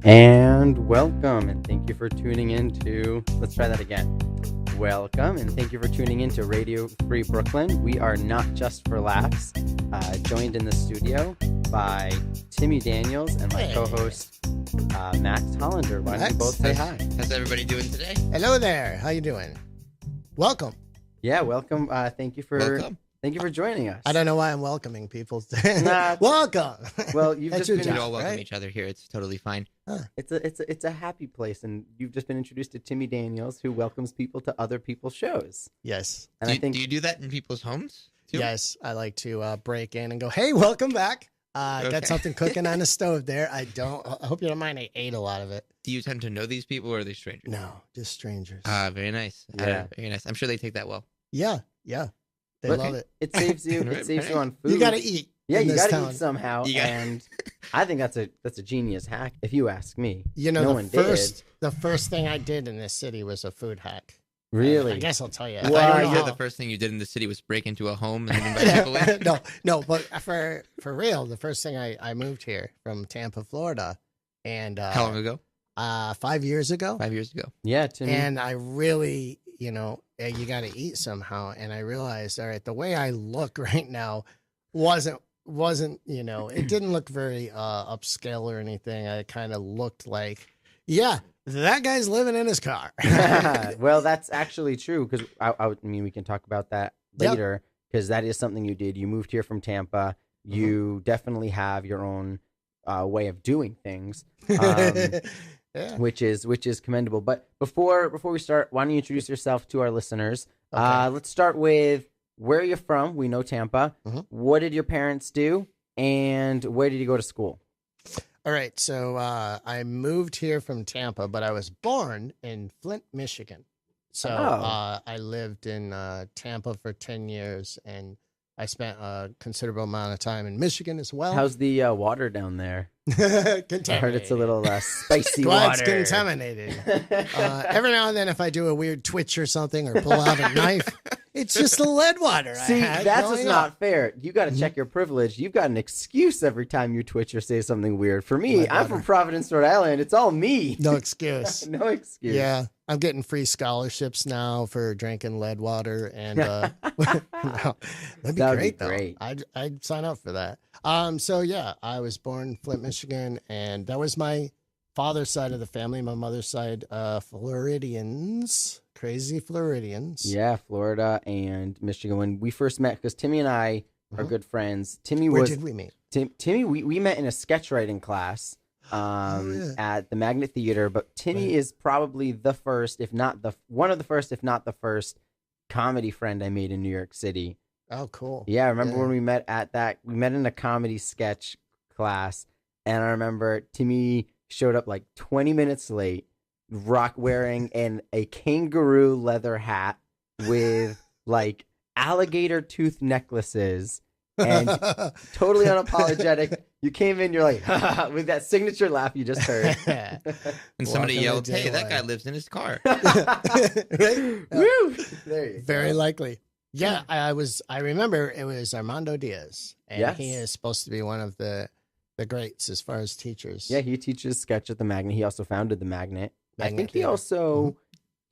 And welcome, and thank you for tuning in to, let's try that again. Welcome, and thank you for tuning in to Radio Free Brooklyn. We are not just for laughs, joined in the studio by Timmy Daniels and my co-host, Max Hollander. Why don't you both say hi? How's everybody doing today? Hello there. How you doing? Welcome. Yeah, welcome. Thank you for joining us. I don't know why I'm welcoming people. Nah, welcome. Well, you've That's just your been We job, all welcome right? each other here. It's totally fine. it's a happy place, and you've just been introduced to Timmy Daniels, who welcomes people to other people's shows. Yes. And Do I you, think do you do that in people's homes too? Yes. I like to break in and go, hey, welcome back. Okay. Got something cooking on the stove there. I hope you don't mind. I ate a lot of it. Do you tend to know these people, or are they strangers? No, just strangers. Very nice. Yeah. Very nice. I'm sure they take that well. Yeah. They But love it. it saves you. Right, It saves you right. on food. You got to eat. Yeah, in you this got to town. eat somehow, You got- and I think that's a genius hack, if you ask me. You know, No the one did. first thing I did in this city was a food hack. Really? I guess I'll tell you. I Well, thought don't you know said how- the first thing you did in the city was break into a home and invite people in. no, but for real, the first thing I moved here from Tampa, Florida, and How long ago? 5 years ago, 5 years ago. Yeah, to me. and I really, you got to eat somehow, and I realized, all right, the way I look right now wasn't it didn't look very upscale or anything. I kind of looked like, yeah, that guy's living in his car. Well, that's actually true, because I mean, we can talk about that Yep. later, because that is something you did. You moved here from Tampa. You definitely have your own way of doing things, Yeah. which is commendable. But before we start, why don't you introduce yourself to our listeners? Okay. Let's start with where are you from? We know Tampa. Mhm. What did your parents do, and where did you go to school? All right, so I moved here from Tampa, but I was born in Flint, Michigan. So Oh. I lived in Tampa for 10 years, and I spent a considerable amount of time in Michigan as well. How's the water down there? Contaminated. I heard it's a little spicy Well, water. it's contaminated. Every now and then, if I do a weird twitch or something or pull out a knife, it's just the lead water. I See, had that's growing what's up. not fair. You got to check your privilege. You've got an excuse every time you twitch or say something weird. For me, Lead I'm water. from Providence, Rhode Island. It's all me. No excuse. No excuse. Yeah, I'm getting free scholarships now for drinking lead water, and no, that'd be That'd be great though. great. I'd sign up for that. So yeah, I was born in Flint, Michigan, and that was my father's side of the family. My mother's side, Floridians, crazy Floridians. Yeah, Florida and Michigan. When we first met, because Timmy and I are Mhm. good friends. Timmy Where was did we meet? Timmy. We met in a sketch writing class yeah. at the Magnet Theater. But Timmy Right. is probably the first, if not the one of the first, if not the first, comedy friend I made in New York City. Oh, cool. Yeah, I remember Yeah. when we met at that. We met in a comedy sketch class, and I remember Timmy showed up like 20 minutes late, wearing a kangaroo leather hat with like alligator tooth necklaces, and totally unapologetic. You came in, you're like, with that signature laugh you just heard. And somebody Welcome yelled, to "Hey, that daylight." guy lives in his car." Right? Woo! There you Very go. likely. Yeah, I remember it was Armando Diaz, and Yes. he is supposed to be one of the greats as far as teachers. Yeah, he teaches sketch at the Magnet. He also founded the Magnet. I Magnet think he Theater. also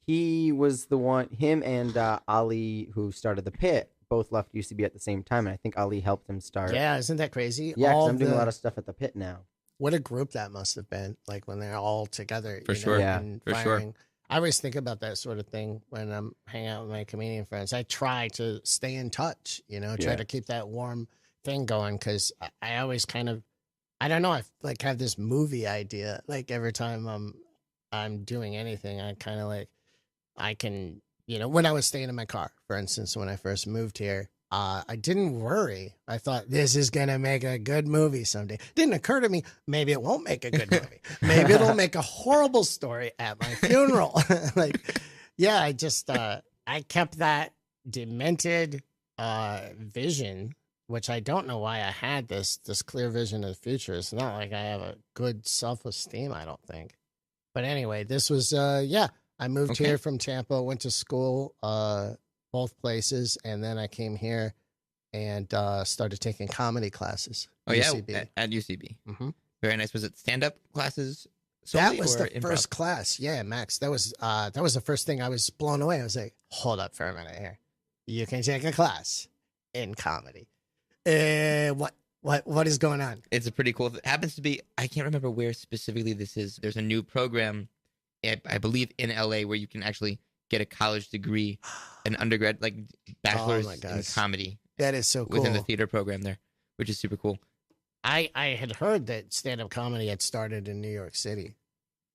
he was the one. Him and Ali, who started the Pit, both left UCB at the same time, and I think Ali helped him start. Yeah, isn't that crazy? Yeah, 'cause All I'm doing a the- lot of stuff at the Pit now. What a group that must have been, like when they're all together. For you know, sure. Yeah, and for sure. firing. I always think about that sort of thing when I'm hanging out with my comedian friends. I try to stay in touch, try Yeah. to keep that warm thing going, because I always kind of, I don't know, I like have this movie idea. Like every time I'm doing anything, I kind of like, I can, when I was staying in my car, for instance, when I first moved here, I didn't worry. I thought this is going to make a good movie someday. Didn't occur to me, maybe it won't make a good movie. Maybe it'll make a horrible story at my funeral. Yeah, I just, I kept that demented vision, which I don't know why I had this clear vision of the future. It's not like I have a good self-esteem, I don't think. But anyway, this was, I moved Okay. here from Tampa, went to school, both places, and then I came here and started taking comedy classes. Oh yeah, UCB. at UCB. Mhm. Very nice. Was it stand-up classes solely, That was or the improv? first class. Yeah, Max. That was the first thing. I was blown away. I was like, hold up for a minute here. You can take a class in comedy. What is going on? It's a pretty cool. It happens to be. I can't remember where specifically this is. There's a new program, I believe, in LA where you can actually get a college degree, an undergrad, like bachelor's in comedy. That is so cool. Within the theater program there, which is super cool. I had heard that stand-up comedy had started in New York City,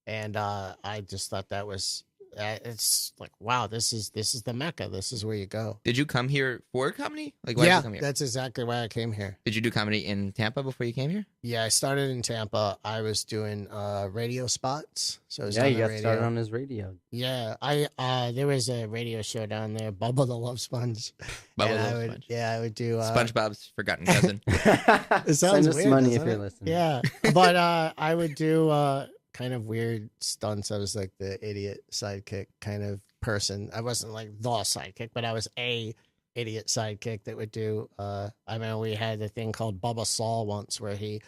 and I just thought that was it's like, wow, this is the Mecca. This is where you go. Did you come here for comedy? Like, why did you come here? That's exactly why I came here. Did you do comedy in Tampa before you came here? Yeah, I started in Tampa. I was doing radio spots. So I was on you the got radio. started on his radio. Yeah, I there was a radio show down there, Bubba the Love Sponge. Bubba And the I Love would, Sponge. yeah, I would do SpongeBob's forgotten cousin. It sounds Send us weird, money if doesn't you're it? listening. Yeah, but I would do kind of weird stunts. I was like the idiot sidekick kind of person. I wasn't like the sidekick, but I was a idiot sidekick that would do. I mean, we had a thing called Bubba Saw once where he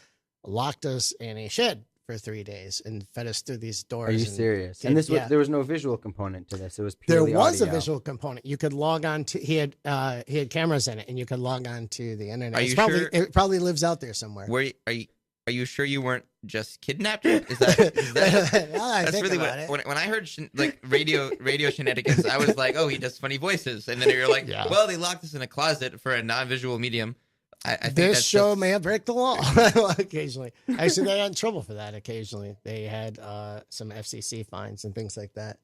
locked us in a shed for 3 days and fed us through these doors. Are you and serious? did- And this was, yeah. there was no visual component to this. It was There purely was audio. a visual component. You could log on to. He had cameras in it, and you could log on to the internet. Are It's you probably, sure? It probably lives out there somewhere. Are you sure you weren't just kidnapped? Is that I that's think really about what it. when I heard like radio shenanigans, I was like, oh, he does funny voices, and then you're like, Yeah. well, they locked us in a closet for a non-visual medium. I think This that's show may break the law occasionally. Actually, they got in trouble for that occasionally. They had some FCC fines and things like that.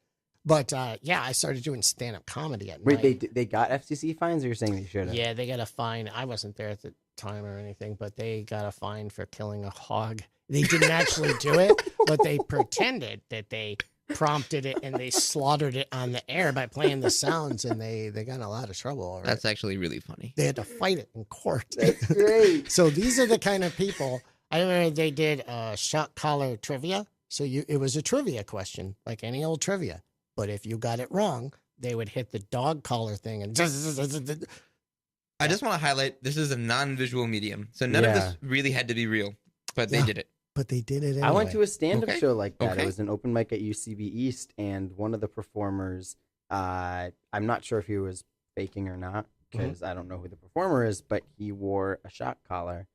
But yeah, I started doing stand-up comedy at Wait, night. they got FCC fines, or you're saying they should have? Yeah, they got a fine. I wasn't there at the time or anything, but they got a fine for killing a hog. They didn't actually do it, but they pretended that they prompted it and they slaughtered it on the air by playing the sounds, and they got in a lot of trouble over That's it. actually really funny. They had to fight it in court. That's great. So these are the kind of people. I remember they did shot collar trivia. So it was a trivia question, like any old trivia. But if you got it wrong, they would hit the dog collar thing and I just want to highlight this is a non-visual medium, so none of this really had to be real, but they Yeah. did it. but they did it anyway. I went to a stand-up Okay. show like that. Okay. It was an open mic at UCB East, and one of the performers, I'm not sure if he was faking or not, because I don't know who the performer is, but he wore a shot collar,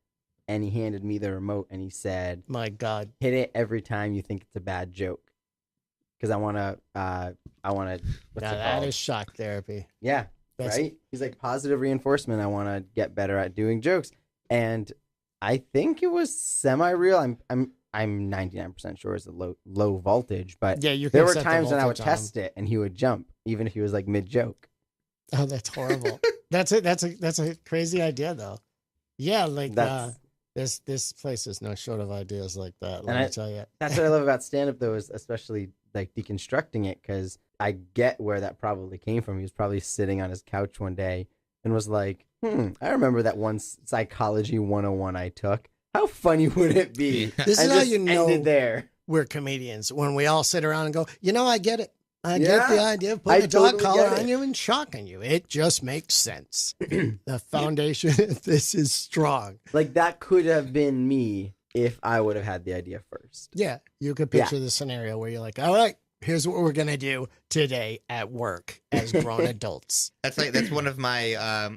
and he handed me the remote, and he said, My God. hit it every time you think it's a bad joke. Because I want to, what's Now it that called? is shock therapy. Yeah, That's- right? He's like, positive reinforcement. I want to get better at doing jokes. And I think it was semi-real. I'm 99% sure it's a low voltage, but Yeah, you. there can were set the times when I would voltage on 'em. test it and he would jump, even if he was like mid-joke. Oh, that's horrible. That's a crazy idea though. Yeah, like That's this place is no short of ideas like that. Let And me I- tell you. that's what I love about stand-up, though, is especially like deconstructing it, because I get where that probably came from. He was probably sitting on his couch one day and was like, I remember that one psychology 101 I took. How funny would it be? This is And how just you know ended there. we're comedians when we all sit around and go, I get it. I get Yeah, the idea of I putting a dog totally collar get on it. you and shocking you. It just makes sense. The foundation of this is strong. Like, that could have been me if I would have had the idea first. Yeah, you could picture the scenario where you're like, all right, here's what we're going to do today at work as grown adults. That's one of my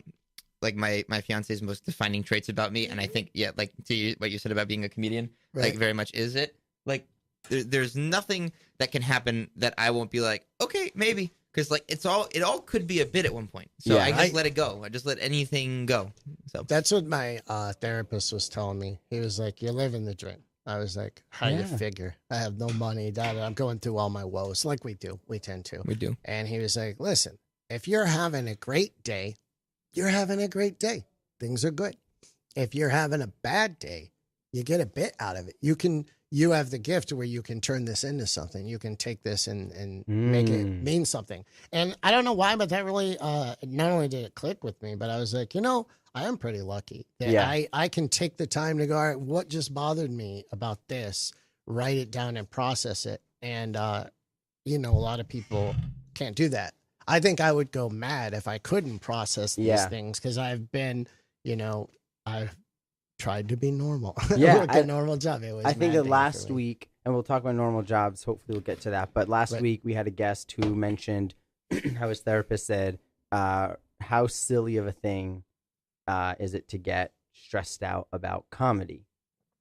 like my fiance's most defining traits about me, and I think like to you, what you said about being a comedian, Right. like very much is it. Like there's nothing that can happen that I won't be like, okay, maybe, because like it all could be a bit at one point. So Yeah. I just let it go. I just let anything go. So That's what my therapist was telling me. He was like, you're living the dream. I was like, how do you Yeah. figure? I have no money. I'm going through all my woes like we do. We tend to. we do. And he was like, listen, if you're having a great day, you're having a great day. Things are good. If you're having a bad day, you get a bit out of it. You have the gift where you can turn this into something. You can take this and make it mean something. And I don't know why, but that really, not only did it click with me, but I was like, I am pretty lucky that Yeah. I can take the time to go, all right, what just bothered me about this, write it down and process it. And, a lot of people can't do that. I think I would go mad if I couldn't process these Yeah. things, because I've been, I've tried to be normal. Yeah, work a normal job. It was I think mad that day last for me. week and we'll talk about normal jobs. Hopefully we'll get to that. But last week we had a guest who mentioned how his therapist said, how silly of a thing is it to get stressed out about comedy?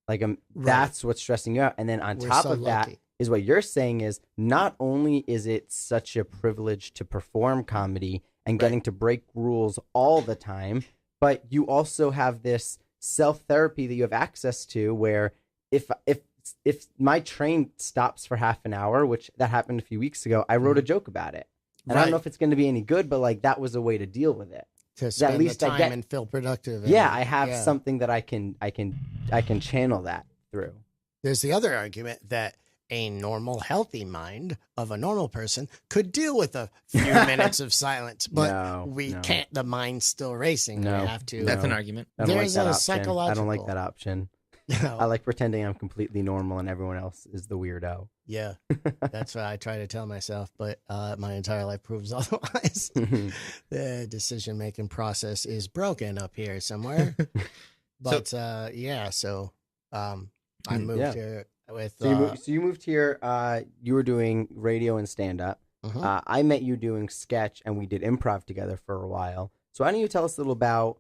Like, that's what's stressing you out. And then on top of that is what you're saying is not only is it such a privilege to perform comedy and getting to break rules all the time, but you also have this self-therapy that you have access to where if my train stops for half an hour, which that happened a few weeks ago, I wrote a joke about it. And I don't know if it's going to be any good, but like that was a way to deal with it. To spend at least the time and feel productive. I have something that I can channel that through. There's the other argument that a normal, healthy mind of a normal person could deal with a few minutes of silence, but we can't. The mind's still racing. No, we have to. That's an argument. There's a psychological. I don't like that option. I like pretending I'm completely normal and everyone else is the weirdo. Yeah, that's what I try to tell myself, but my entire life proves otherwise. The decision-making process is broken up here somewhere. But so I moved here with... So you moved here, you were doing radio and stand-up. I met you doing sketch, and we did improv together for a while. So why don't you tell us a little about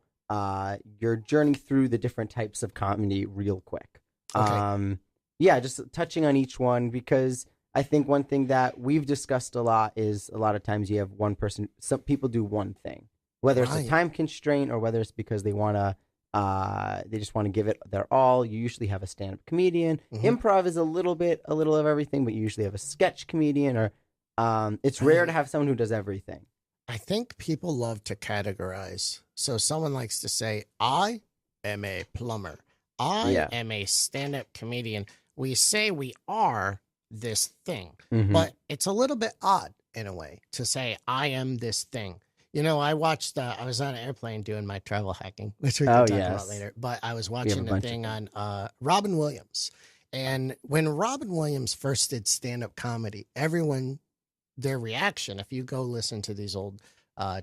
your journey through the different types of comedy real quick? Okay. Just touching on each one, because I think one thing that we've discussed a lot is a lot of times you have one person, some people do one thing, whether it's a time constraint or whether it's because they want to, they just want to give it their all. You usually have a stand-up comedian. Improv is a little of everything, but you usually have a sketch comedian, or it's rare to have someone who does everything. I think people love to categorize. So someone likes to say, I am a plumber. I am a stand-up comedian. We say we are this thing, but it's a little bit odd in a way to say, I am this thing. You know, I watched, I was on an airplane doing my travel hacking, which we can talk about later, but I was watching a thing on Robin Williams. And when Robin Williams first did stand-up comedy, everyone, their reaction, if you go listen to these old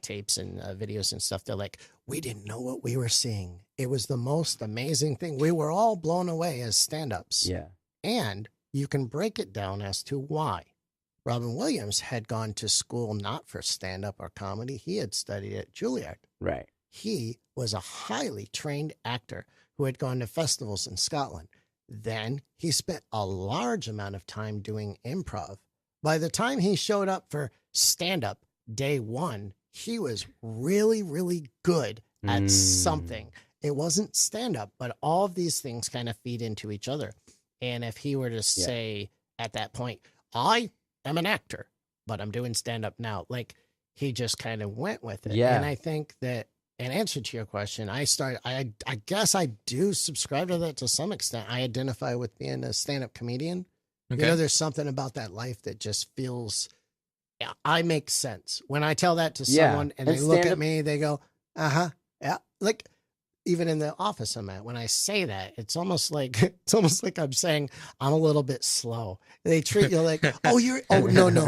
tapes and videos and stuff, they're like, we didn't know what we were seeing. It was the most amazing thing. We were all blown away as stand-ups. Yeah. And you can break it down as to why. Robin Williams had gone to school not for stand-up or comedy. He had studied at Juilliard. Right. He was a highly trained actor who had gone to festivals in Scotland. Then he spent a large amount of time doing improv. By the time he showed up for stand-up day one, he was really, really good at something. It wasn't stand-up, but all of these things kind of feed into each other. And if he were to say at that point, I am an actor, but I'm doing stand-up now, like he just kind of went with it. Yeah. And I think that in answer to your question, I guess I do subscribe to that to some extent. I identify with being a stand-up comedian. Okay. You know, there's something about that life that just feels, I make sense. When I tell that to someone and they look at me, they go, yeah. Like, even in the office I'm at, when I say that, it's almost like I'm saying I'm a little bit slow. They treat you like, no,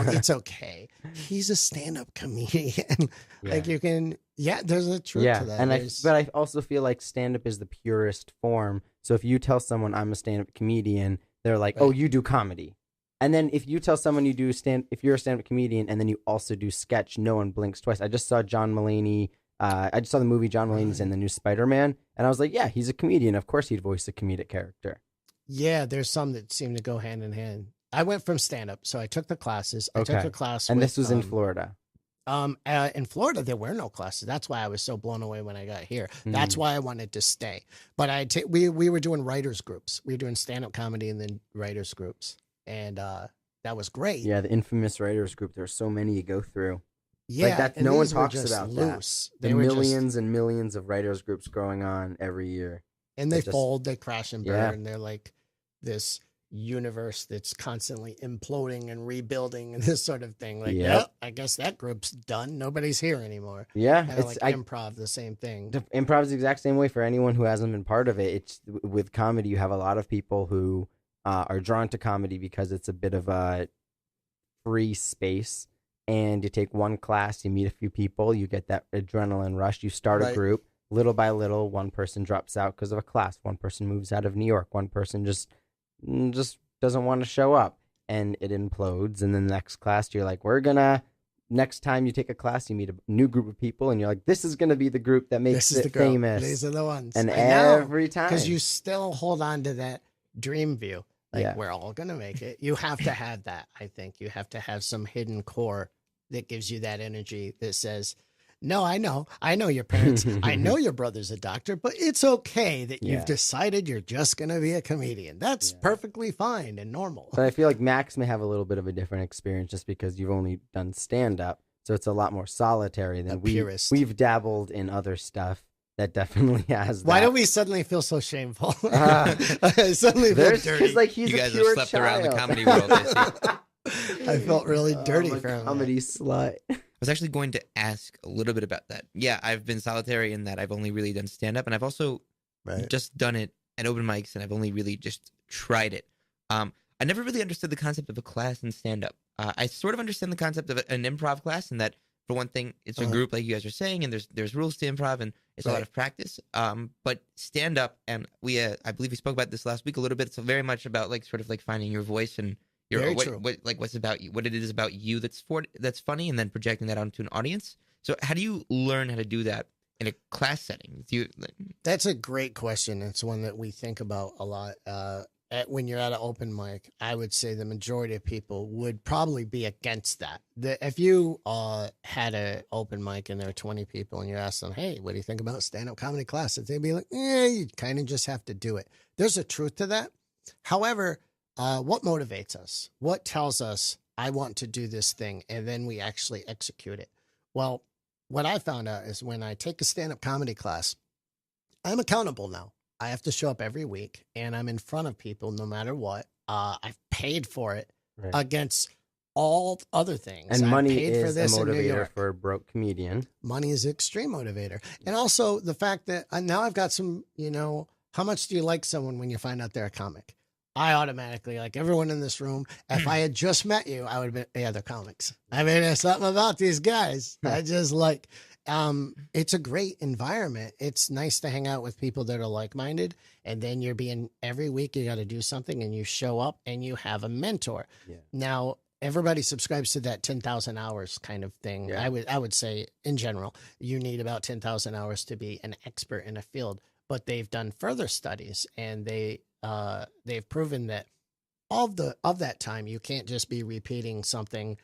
it's okay. He's a stand-up comedian. Like you can, there's a truth to that. But I also feel like stand-up is the purest form. So if you tell someone I'm a stand-up comedian, they're like, oh, you do comedy. And then if you tell someone if you're a stand-up comedian and then you also do sketch, no one blinks twice. I just saw John Mulaney. I just saw the movie John Mulaney's in the new Spider-Man, and I was like, yeah, he's a comedian. Of course he'd voice a comedic character. Yeah, there's some that seem to go hand in hand. I went from stand-up, so I took the classes. I took a class and this was in Florida. In Florida, there were no classes. That's why I was so blown away when I got here. That's why I wanted to stay. But we were doing writers groups. We were doing stand-up comedy and then writers groups, and that was great. Yeah, the infamous writers group. There's so many you go through. Yeah, like no one talks about loose. That. The millions and millions of writers groups going on every year. And they fold, they crash and burn. They're like this universe that's constantly imploding and rebuilding and this sort of thing. Like, I guess that group's done. Nobody's here anymore. Yeah. It's like improv, the same thing. Improv is the exact same way for anyone who hasn't been part of it. It's with comedy, you have a lot of people who are drawn to comedy because it's a bit of a free space. And you take one class, you meet a few people, you get that adrenaline rush, you start a group, little by little, one person drops out because of a class, one person moves out of New York, one person just doesn't want to show up, and it implodes. And then the next class, you're like, next time you take a class, you meet a new group of people, and you're like, this is gonna be the group that makes it famous. These are the ones. And every time, because you still hold on to that dream view, like we're all gonna make it. You have to have that. I think you have to have some hidden core that gives you that energy that says, no, I know your parents, I know your brother's a doctor, but it's okay that you've decided you're just going to be a comedian. That's perfectly fine and normal. But I feel like Max may have a little bit of a different experience just because you've only done stand-up, so it's a lot more solitary than we've dabbled in other stuff that definitely has that. Why do we suddenly feel so shameful? I suddenly feel dirty. Because like he's you a guys pure have slept child. around the comedy world, I see. I felt really dirty I'm for a him. comedy slut. I was actually going to ask a little bit about that. Yeah, I've been solitary in that I've only really done stand-up, and I've also just done it at open mics, and I've only really just tried it. I never really understood the concept of a class in stand-up. I sort of understand the concept of an improv class, in that, for one thing, it's a group like you guys are saying, and there's rules to improv, and it's a lot of practice. But stand-up, and I believe we spoke about this last week a little bit. It's very much about like sort of like finding your voice and what's about you, what it is about you that's funny, and then projecting that onto an audience. So how do you learn how to do that in a class setting? That's a great question. It's one that we think about a lot. When you're at an open mic, I would say the majority of people would probably be against that. If you had an open mic and there are 20 people and you ask them, hey, what do you think about stand-up comedy classes? They'd be like, you kind of just have to do it. There's a truth to that. However, what motivates us? What tells us I want to do this thing, and then we actually execute it? Well, what I found out is when I take a stand-up comedy class, I'm accountable now. I have to show up every week, and I'm in front of people no matter what. I've paid for it against all other things. And money paid is for this a in New motivator York. for a broke comedian. Money is an extreme motivator. And also the fact that now I've got some, how much do you like someone when you find out they're a comic? I automatically, like everyone in this room, if I had just met you, I would have been, yeah, they're comics. I mean, there's something about these guys. I just like, it's a great environment. It's nice to hang out with people that are like-minded. And then every week you got to do something, and you show up and you have a mentor. Yeah. Now, everybody subscribes to that 10,000 hours kind of thing. Yeah. I would say in general, you need about 10,000 hours to be an expert in a field, but they've done further studies, and they've proven that of that time, you can't just be repeating something.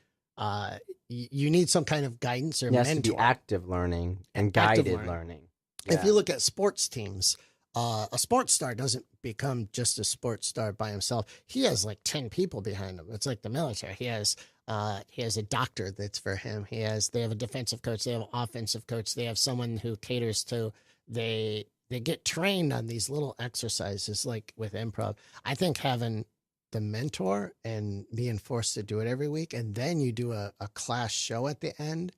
You need some kind of guidance or mentor. It has to be active learning and guided learning. Yeah. If you look at sports teams, a sports star doesn't become just a sports star by himself. He has like 10 people behind him. It's like the military. He has a doctor that's for him. They have a defensive coach. They have an offensive coach. They have someone who caters to. They get trained on these little exercises, like with improv. I think having the mentor and being forced to do it every week, and then you do a class show at the end,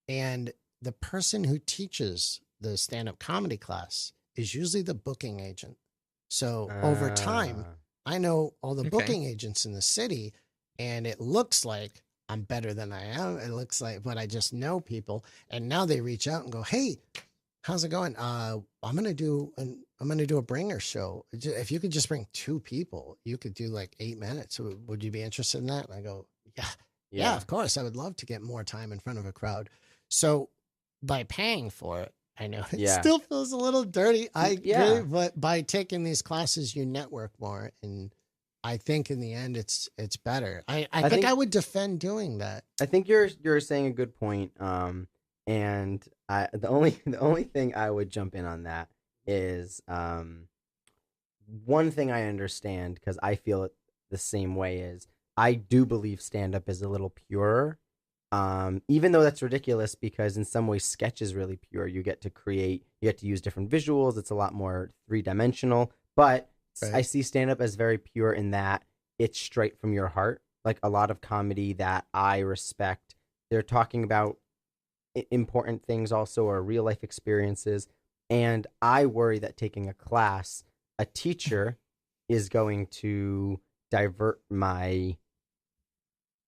and the person who teaches the stand-up comedy class is usually the booking agent. So over time, I know all the booking agents in the city, and it looks like I'm better than I am. It looks like, but I just know people, and now they reach out and go, hey, how's it going? I'm gonna do a bringer show. If you could just bring 2 people, you could do like 8 minutes. Would you be interested in that? And I go, yeah, of course. I would love to get more time in front of a crowd. So by paying for it, I know it still feels a little dirty. I agree, but by taking these classes, you network more, and I think in the end, it's better. I think I would defend doing that. I think you're saying a good point. And the only thing I would jump in on that is one thing I understand, because I feel it the same way, is I do believe stand-up is a little purer, even though that's ridiculous, because in some ways sketch is really pure. You get to use different visuals. It's a lot more 3-dimensional, but I see stand-up as very pure in that it's straight from your heart. Like a lot of comedy that I respect, they're talking about important things also, or real life experiences. And I worry that taking a class, a teacher is going to divert my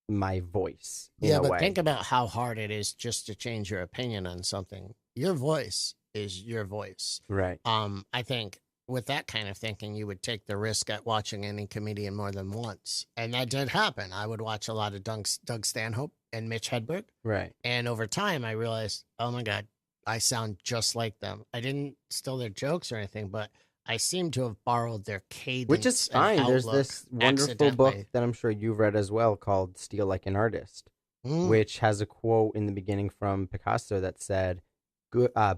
voice. But think about how hard it is just to change your opinion on something. Your voice is your voice. Right. I think with that kind of thinking, you would take the risk at watching any comedian more than once. And that did happen. I would watch a lot of Doug Stanhope and Mitch Hedberg. Right. And over time, I realized, oh my God, I sound just like them. I didn't steal their jokes or anything, but I seem to have borrowed their cadence. Which is fine. There's this wonderful book that I'm sure you've read as well called Steal Like an Artist, which has a quote in the beginning from Picasso that said,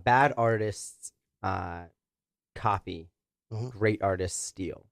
bad artists copy, great artists steal.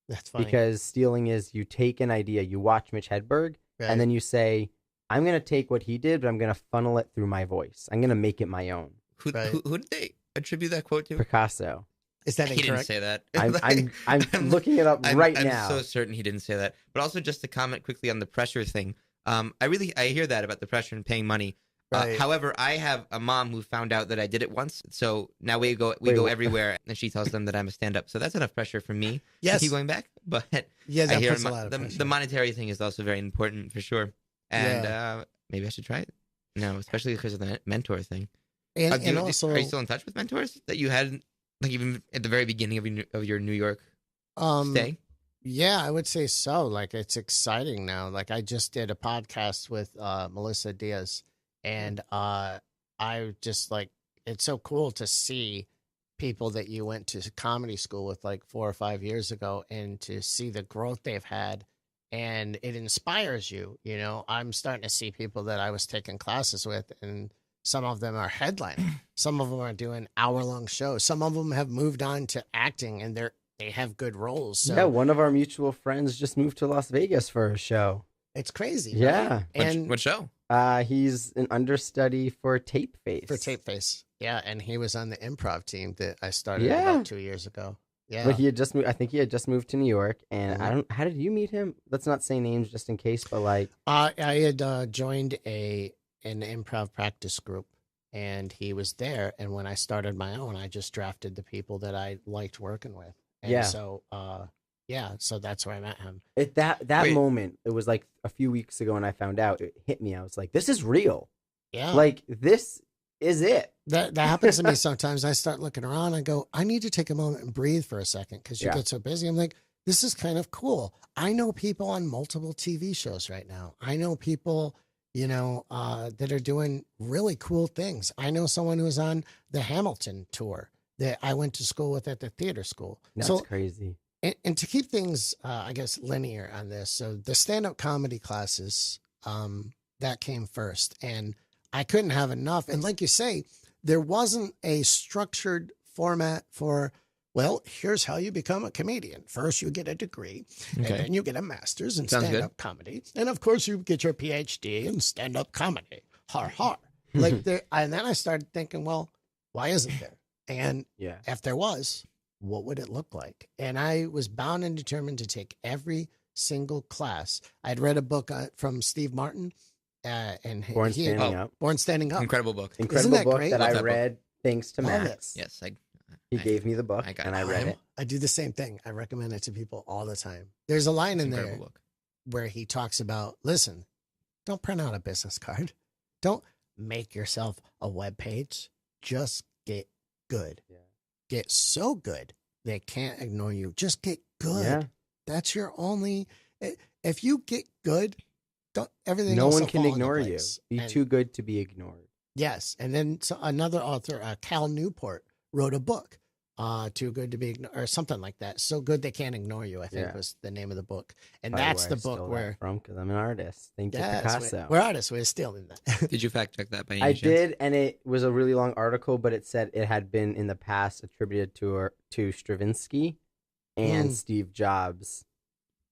That's funny. Because stealing is you take an idea, you watch Mitch Hedberg, and then you say, I'm going to take what he did, but I'm going to funnel it through my voice. I'm going to make it my own. Who did they attribute that quote to? Picasso. Is that incorrect? He didn't say that. I'm looking it up right now. I'm so certain he didn't say that. But also just to comment quickly on the pressure thing. I hear that about the pressure and paying money. Right. However, I have a mom who found out that I did it once, so now we go everywhere, and she tells them that I'm a stand-up. So that's enough pressure for me to keep going back. But yeah, that I hear puts a lot of pressure. the monetary thing is also very important for sure, and maybe I should try it. No, especially because of the mentor thing. And also, are you still in touch with mentors that you had, like even at the very beginning of your New York stay? Yeah, I would say so. Like it's exciting now. Like I just did a podcast with Melissa Diaz. And I just like, it's so cool to see people that you went to comedy school with like 4 or 5 years ago and to see the growth they've had. And it inspires you. You know, I'm starting to see people that I was taking classes with, and some of them are headlining. Some of them are doing hour-long shows. Some of them have moved on to acting, and they have good roles. So. Yeah, one of our mutual friends just moved to Las Vegas for a show. It's crazy. Yeah. Right? And what show? He's an understudy for Tape Face. Yeah, and he was on the improv team that I started about 2 years ago. Yeah. But he had just moved. I think he had just moved to New York, and how did you meet him? Let's not say names just in case, but like I had joined an improv practice group, and he was there. And when I started my own, I just drafted the people that I liked working with. And so so that's where I met him. At that moment, it was like a few weeks ago when I found out, it hit me. I was like, this is real. Yeah. Like, this is it. That happens to me sometimes. I start looking around. I go, I need to take a moment and breathe for a second because you get so busy. I'm like, this is kind of cool. I know people on multiple TV shows right now. I know people, that are doing really cool things. I know someone who's on the Hamilton tour that I went to school with at the theater school. That's crazy. And to keep things, I guess, linear on this, so the stand-up comedy classes, that came first, and I couldn't have enough. And like you say, there wasn't a structured format for, well, here's how you become a comedian. First, you get a degree, and then you get a master's in stand-up comedy. And, of course, you get your PhD in stand-up comedy. Har, har. And then I started thinking, well, why isn't there? And if there was, what would it look like? And I was bound and determined to take every single class. I'd read a book from Steve Martin, and Born Standing Up. Born Standing Up. Incredible book. Incredible book that I read thanks to Max. Yes, he gave me the book, and I read it. I do the same thing. I recommend it to people all the time. There's a line in there where he talks about, listen, don't print out a business card. Don't make yourself a web page. Just get good. Yeah. Get so good they can't ignore you. Just get good. Yeah. That's your only. If you get good, everything. No else one will can fall ignore into you. place. Be too good to be ignored. Yes, and then another author, Cal Newport, wrote a book, "Too Good to Be Ignored," or something like that. So good they can't ignore you, I think was the name of the book. And that's the book where from, because I'm an artist. Thank you, Picasso. We're artists. We're stealing that. Did you fact check that by any I chance? did, and it was a really long article, but it said it had been in the past attributed to Stravinsky, and Steve Jobs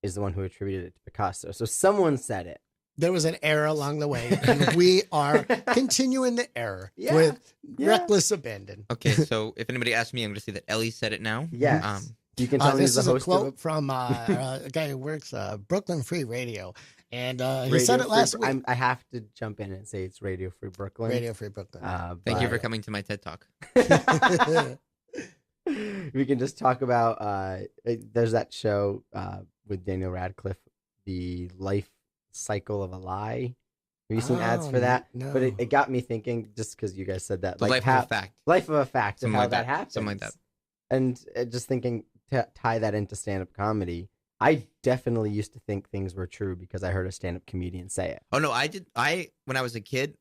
is the one who attributed it to Picasso. So someone said it. There was an error along the way, and we are continuing the error with reckless abandon. Okay, so if anybody asks me, I'm going to say that Ellie said it now. Yes. You can tell me this the is host a quote from a guy who works Brooklyn Free Radio, and he said it last week. I have to jump in and say it's Radio Free Brooklyn. Radio Free Brooklyn. Thank you for coming to my TED Talk. We can just talk about, there's that show with Daniel Radcliffe, The Life Cycle of a Lie. Have you seen ads for that? No. But it got me thinking, just because you guys said that. The Life of a Fact. Life of a Fact, and how like that happens. Something like that. And just thinking to tie that into stand-up comedy, I definitely used to think things were true because I heard a stand-up comedian say it. Oh no, I did. When I was a kid,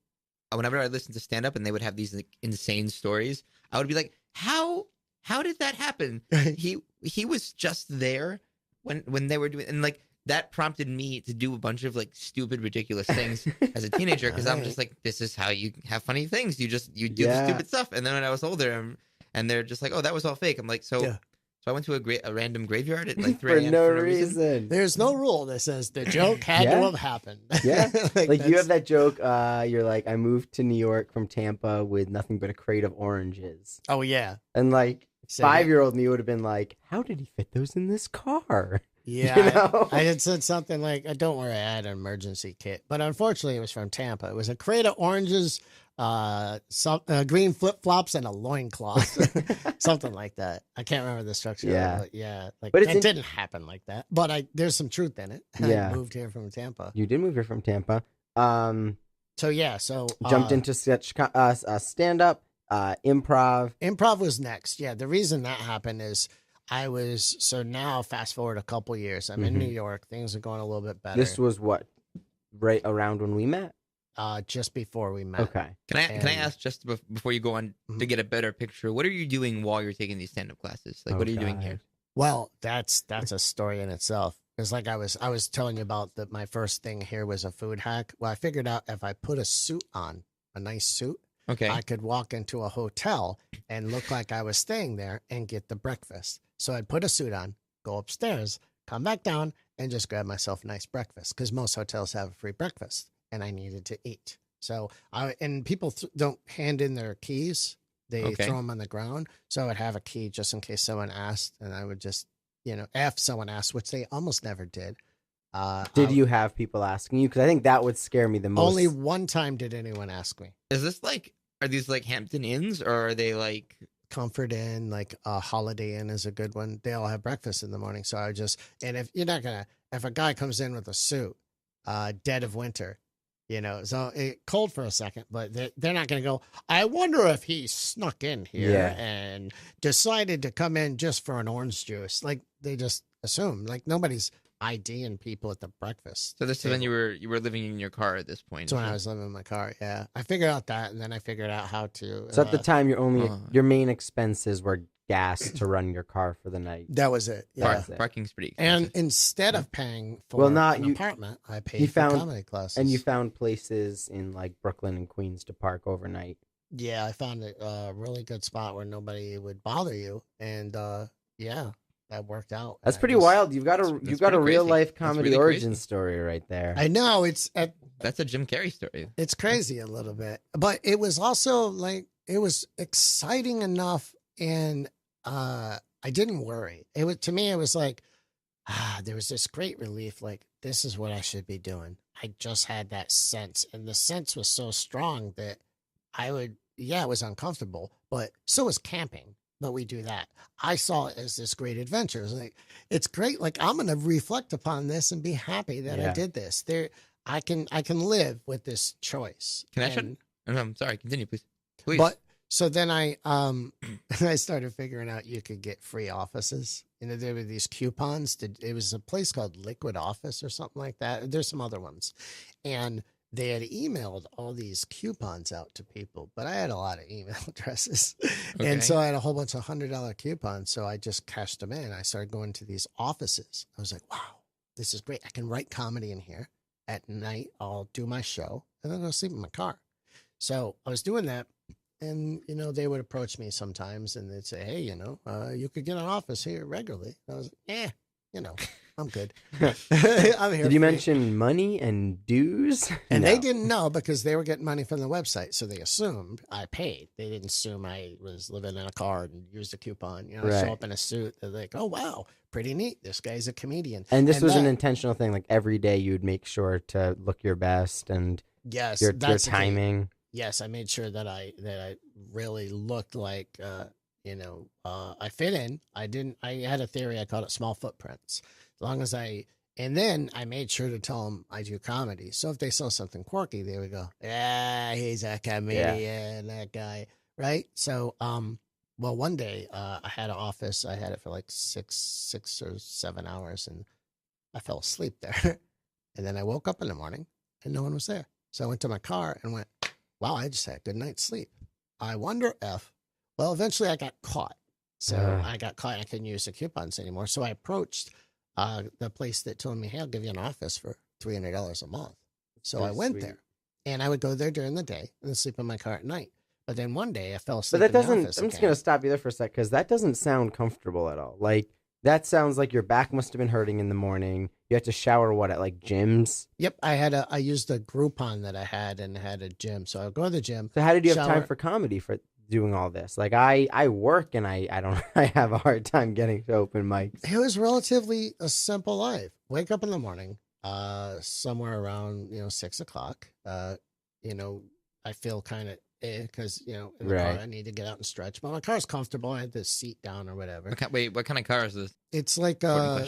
whenever I listened to stand up and they would have these like insane stories, I would be like, how did that happen? He was just there when they were doing, and like that prompted me to do a bunch of like stupid, ridiculous things as a teenager because I'm just like, this is how you have funny things. You do the stupid stuff. And then when I was older, and they're just like, oh, that was all fake. I'm like, so I went to a random graveyard at like 3 a.m. for no reason. There's no rule that says the joke had to have happened. Yeah. like you have that joke, you're like, I moved to New York from Tampa with nothing but a crate of oranges. Oh, yeah. And like 5-year-old me would have been like, how did he fit those in this car? Yeah. You know? I had said something like, don't worry, I had an emergency kit. But unfortunately, it was from Tampa. It was a crate of oranges, some green flip-flops, and a loincloth. Something like that. I can't remember the structure. Yeah. But yeah. Like, but it didn't happen like that. But there's some truth in it. Yeah. I moved here from Tampa. You did move here from Tampa. So jumped into sketch, stand-up, improv. Improv was next. Yeah. The reason that happened is so now fast forward a couple years. I'm in New York. Things are going a little bit better. This was what? Right around when we met? Just before we met. Okay. Can I ask just before you go on to get a better picture? What are you doing while you're taking these stand-up classes? Like, what are you doing here? Well, that's a story in itself. It's like I was telling you about that. My first thing here was a food hack. Well, I figured out if I put a suit on, a nice suit, I could walk into a hotel and look like I was staying there and get the breakfast. So I'd put a suit on, go upstairs, come back down, and just grab myself a nice breakfast because most hotels have a free breakfast, and I needed to eat. So people don't hand in their keys; they throw them on the ground. So I would have a key just in case someone asked, and I would just, if someone asked, which they almost never did. Did you have people asking you? Because I think that would scare me the most. Only one time did anyone ask me. Is this like? Are these like Hampton Inns or are they like Comfort Inn, like Holiday Inn is a good one. They all have breakfast in the morning. So if you're not going to, if a guy comes in with a suit, dead of winter, so cold for a second, but they're not going to go, I wonder if he snuck in here and decided to come in just for an orange juice. Like they just assume, like nobody's IDing people at the breakfast. So this is when you were living in your car at this point. So when I was living in my car, yeah. I figured out that, and then I figured out how to. So at the time, your main expenses were gas to run your car for the night. That was it. Yeah. Parking's pretty expensive. And instead of paying for an apartment, I paid for comedy classes. And you found places in like Brooklyn and Queens to park overnight. Yeah, I found a really good spot where nobody would bother you, and that worked out. That's pretty wild. You've got a real life comedy origin story right there. I know that's a Jim Carrey story. It's crazy a little bit, but it was also like it was exciting enough, and I didn't worry. To me it was like there was this great relief. Like this is what I should be doing. I just had that sense, and the sense was so strong that it was uncomfortable, but so was camping. But we do that. I saw it as this great adventure. It's great. Like I'm going to reflect upon this and be happy that I did this. I can live with this choice. I'm sorry. Continue, please. Please. But so then I started figuring out you could get free offices. There were these coupons. It was a place called Liquid Office or something like that. There's some other ones, and they had emailed all these coupons out to people, but I had a lot of email addresses. And so I had a whole bunch of $100 coupons. So I just cashed them in. I started going to these offices. I was like, wow, this is great. I can write comedy in here. At night, I'll do my show and then I'll sleep in my car. So I was doing that. And, they would approach me sometimes and they'd say, hey, you could get an office here regularly. I was like, I'm good. I'm here. Did you mention money and dues? And they didn't know because they were getting money from the website. So they assumed I paid. They didn't assume I was living in a car and used a coupon. Show up in a suit. They're like, oh, wow, pretty neat. This guy's a comedian. And this was an intentional thing. Like every day you'd make sure to look your best and your timing. Yes, I made sure that I really looked like, I fit in. I had a theory. I called it small footprints. As long as and then I made sure to tell them I do comedy. So if they saw something quirky, they would go, yeah, he's a comedian, that guy. Right. So, Well, one day I had an office. I had it for like 6 or 7 hours, and I fell asleep there. And then I woke up in the morning, and no one was there. So I went to my car and went, wow, I just had a good night's sleep. I wonder if, well, eventually I got caught. So I got caught. I couldn't use the coupons anymore. So I approached the place that told me, hey, I'll give you an office for $300 a month. So I went there, and I would go there during the day and sleep in my car at night. But then one day I fell asleep. But that doesn't, I'm just going to stop you there for a sec, because that doesn't sound comfortable at all. Like, that sounds like your back must have been hurting in the morning. You had to shower, what, at like gyms? Yep. I used a Groupon that I had and had a gym. So I'll go to the gym. So how did you have time for comedy for doing all this? Like, I work, and I don't, I have a hard time getting to open mics. It was relatively a simple life. Wake up in the morning, somewhere around, 6 o'clock. I feel kind of because, in the car I need to get out and stretch. But my car's comfortable. I had the seat down or whatever. Wait, what kind of car is this? It's like a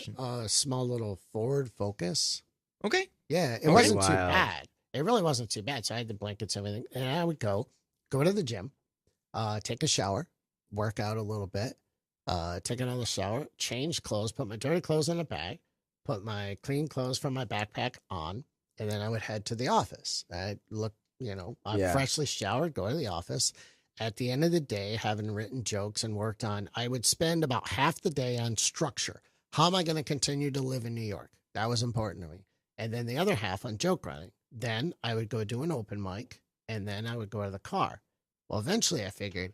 small little Ford Focus. Okay. Yeah, it wasn't too bad. It really wasn't too bad. So I had the blankets, everything. And I would go to the gym, take a shower, work out a little bit, take another shower, change clothes, put my dirty clothes in a bag, put my clean clothes from my backpack on, and then I would head to the office. I'd look, I'm freshly showered, go to the office. At the end of the day, having written jokes and worked on, I would spend about half the day on structure. How am I going to continue to live in New York? That was important to me. And then the other half on joke writing. Then I would go do an open mic, and then I would go to the car. Well, eventually I figured,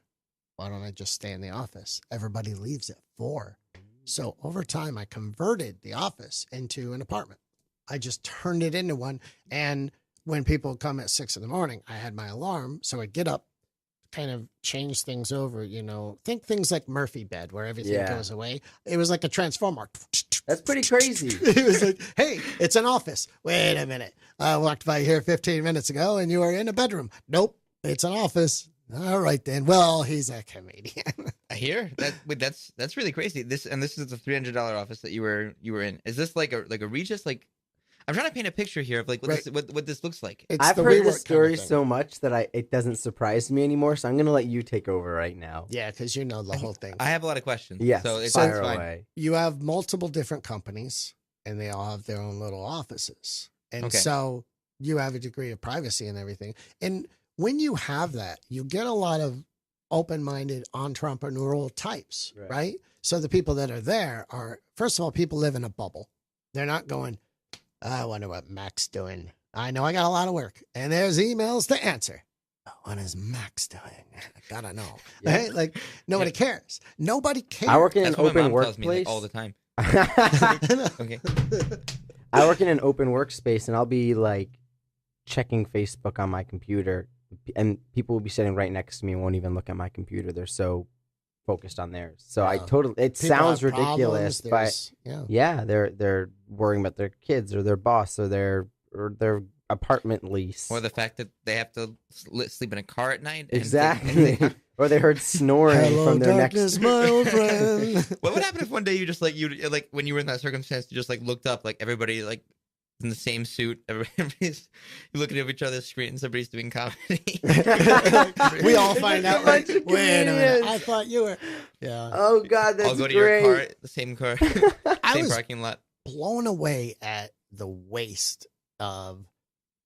why don't I just stay in the office? Everybody leaves at 4. So over time, I converted the office into an apartment. I just turned it into one. And when people come at 6 in the morning, I had my alarm. So I'd get up, kind of change things over, think things like Murphy bed where everything goes away. It was like a transformer. That's pretty crazy. It was like, hey, it's an office. Wait a minute. I walked by here 15 minutes ago and you were in a bedroom. Nope, it's an office. All right, then. Well, he's a comedian. I hear that. Wait, that's really crazy. This is the $300 office that you were in. Is this like a Regis? Like, I'm trying to paint a picture here of like what this looks like. I've heard this story so much that it doesn't surprise me anymore. So I'm gonna let you take over right now. Yeah, because you know the whole thing. I have a lot of questions. Yes, so it's fire fine. away. You have multiple different companies, and they all have their own little offices, and so you have a degree of privacy and everything. And when you have that, you get a lot of open-minded entrepreneurial types, right? So the people that are there are, first of all, people live in a bubble. They're not going, I wonder what Mac's doing. I know I got a lot of work, and there's emails to answer. What is Max doing? I gotta know. Right? Like, nobody cares. Nobody cares. I work in an open workplace all the time. Okay. I work in an open workspace, and I'll be like checking Facebook on my computer, and people will be sitting right next to me and won't even look at my computer. They're so focused on theirs. So it sounds ridiculous, but they're worrying about their kids or their boss or their apartment lease, or the fact that they have to sleep in a car at night. Exactly. Or they heard snoring from their next. My old friend. What would happen if one day you just you when you were in that circumstance, you just looked up, everybody in the same suit, everybody's looking at each other's screens, everybody's doing comedy. We all find out, wait a minute, I thought you were. Yeah. Oh God, that's great. I'll go to your car, the same car, same parking lot. Blown away at the waste of.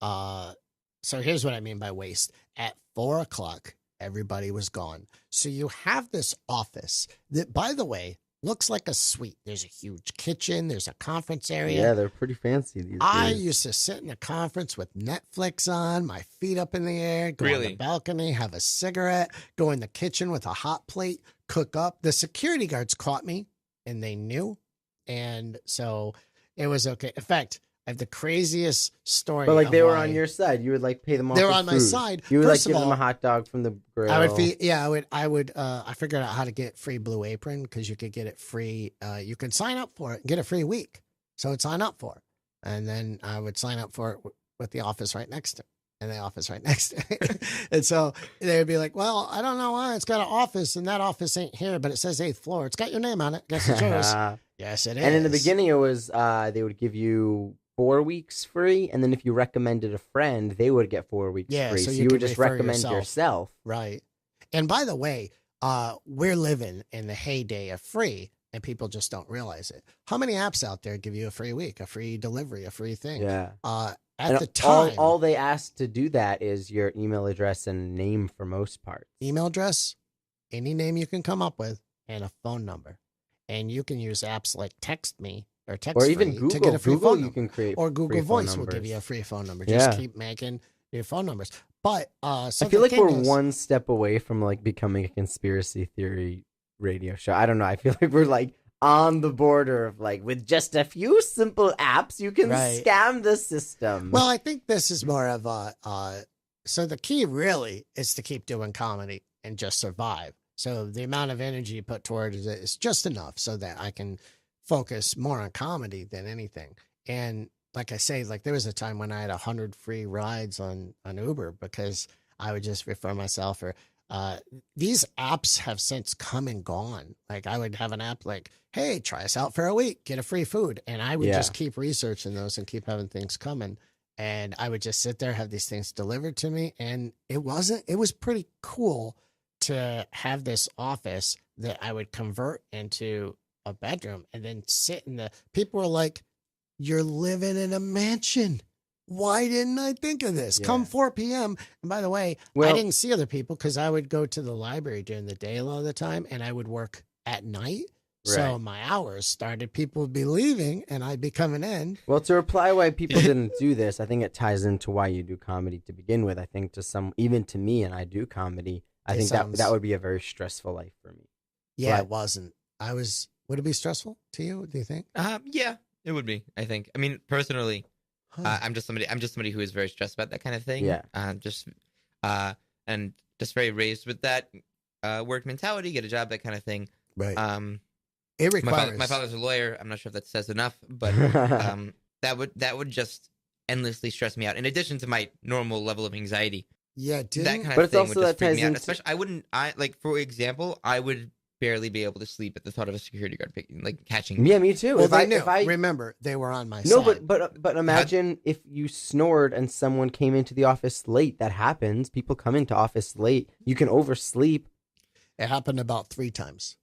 So here's what I mean by waste. At 4 o'clock, everybody was gone. So you have this office that, by the way, looks like a suite. There's a huge kitchen. There's a conference area. Yeah, they're pretty fancy these days. I used to sit in a conference with Netflix on, my feet up in the air, go on the balcony, have a cigarette, go in the kitchen with a hot plate, cook up. The security guards caught me, and they knew. And so it was okay. In fact, I have the craziest story. But they were on your side. You would pay them off. They were on my side. You would give them a hot dog from the grill. I would. I figured out how to get free Blue Apron because you could get it free. You could sign up for it and get a free week. So I'd sign up for it, and then I would sign up for it with the office right next to it, and the office right next to it. And so they would be like, "Well, I don't know why it's got an office, and that office ain't here, but it says 8th floor. It's got your name on it. Guess it's yours." Yes, it is. And in the beginning, it was they would give you 4 weeks free, and then if you recommended a friend, they would get 4 weeks free. So you would just recommend yourself. Right. And by the way, we're living in the heyday of free, and people just don't realize it. How many apps out there give you a free week, a free delivery, a free thing? Yeah. At the time, all they ask to do that is your email address and name for most parts. Email address, any name you can come up with, and a phone number. And you can use apps like Text Me or Text Or even Google. to get a free Google phone you number. can create Or Google free phone Voice will give numbers. you a free phone number. Yeah. Just keep making new phone numbers. But so I feel the like we're thing is, one step away from like becoming a conspiracy theory radio show. I don't know. I feel like we're like on the border of like, with just a few simple apps, you can scam the system. Well, I think this is more of a, so the key really is to keep doing comedy and just survive. So the amount of energy you put toward it is just enough so that I can focus more on comedy than anything. And like I say, like there was a time when I had 100 free rides on Uber because I would just refer myself or, these apps have since come and gone. Like I would have an app like, hey, try us out for a week, get a free food. And I would just keep researching those and keep having things coming. And I would just sit there, have these things delivered to me. And it was pretty cool to have this office that I would convert into a bedroom and then sit in people were like, you're living in a mansion. Why didn't I think of this? Come 4 p.m. And by the way, I didn't see other people because I would go to the library during the day a lot of the time and I would work at night. Right. So my hours started, people would be leaving and I'd be coming in. Well, to reply why people didn't do this, I think it ties into why you do comedy to begin with. I think even to me, and I do comedy, I think that would be a very stressful life for me. Yeah, it wasn't. Would it be stressful to you? Do you think? Yeah, it would be, I think. I mean, personally, I'm just somebody who is very stressed about that kind of thing. Yeah. And just very raised with that work mentality, get a job, that kind of thing. Right. It requires. My father's a lawyer. I'm not sure if that says enough, but that would just endlessly stress me out. In addition to my normal level of anxiety. Yeah, dude. That kind of thing would just freak me out. Especially, for example, I would barely be able to sleep at the thought of a security guard catching me. Yeah, me too. Well, remember, they were on my side. No, but imagine if you snored and someone came into the office late. That happens. People come into office late. You can oversleep. It happened about 3 times.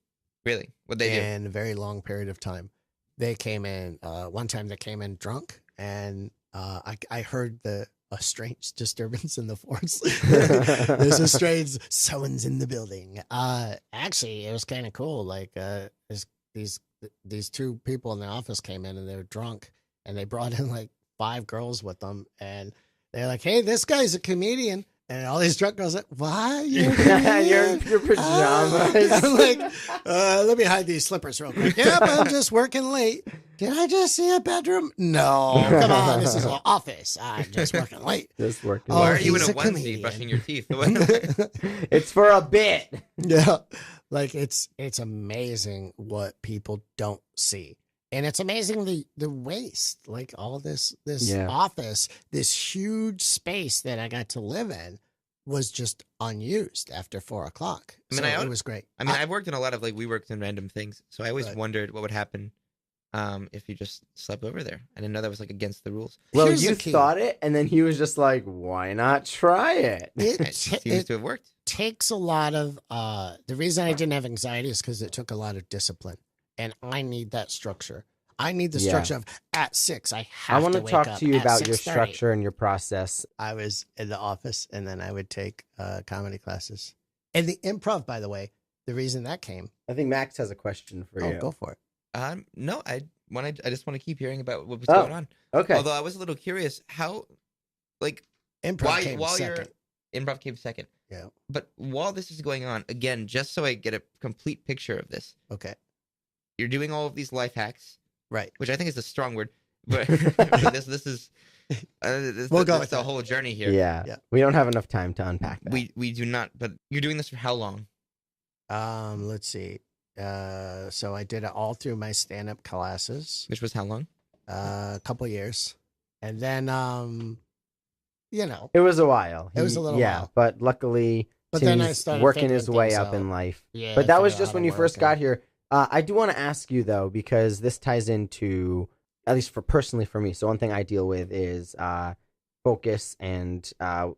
Really? What'd they do? In a very long period of time. They came in, one time they came in drunk, and I heard a strange disturbance in the force. There's a strange, someone's in the building. Actually, it was kind of cool. Like, these 2 people in the office came in, and they were drunk, and they brought in like 5 girls with them, and they're like, hey, this guy's a comedian. And all these drunk girls like, why? You're in your pajamas. I'm like, let me hide these slippers real quick. Yep, I'm just working late. Did I just see a bedroom? No, come on, this is an office. I'm just working late. Just working. Why are you in a onesie brushing your teeth? It's for a bit. Yeah, like it's amazing what people don't see. And it's amazing the waste, like all this office, this huge space that I got to live in was just unused after 4 o'clock. I mean, it was great. I mean, I've worked in a lot of we worked in random things. So I always wondered what would happen if you just slept over there. I didn't know that was against the rules. Well, you thought it, and then he was just like, why not try it? It seems to have worked. Takes a lot of, the reason I didn't have anxiety is because it took a lot of discipline. And I need that structure. I need the structure of at 6. I want to talk to you about your structure and your process. I was in the office, and then I would take comedy classes. And the improv, by the way, the reason that came. I think Max has a question for you. Oh, go for it. No, I just want to keep hearing about what was going on. Okay. Although I was a little curious how, improv came second. Improv came second. Yeah. But while this is going on, again, just so I get a complete picture of this. Okay. You're doing all of these life hacks, right? Which I think is a strong word, but this is we'll go with the whole journey here. Yeah, we don't have enough time to unpack that. We do not. But you're doing this for how long? Let's see. So I did it all through my stand-up classes, which was how long? A couple years, and then it was a while. It was a little while, but luckily, then I started working his way up in life. Yeah, but that was just when you first got here. I do want to ask you though, because this ties into, at least personally for me. So one thing I deal with is focus, and I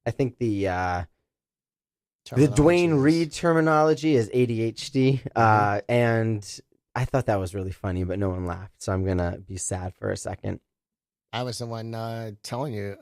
think the The Dwayne is. Reed terminology is ADHD, and I thought that was really funny, but no one laughed, so I'm gonna be sad for a second. I was the one telling you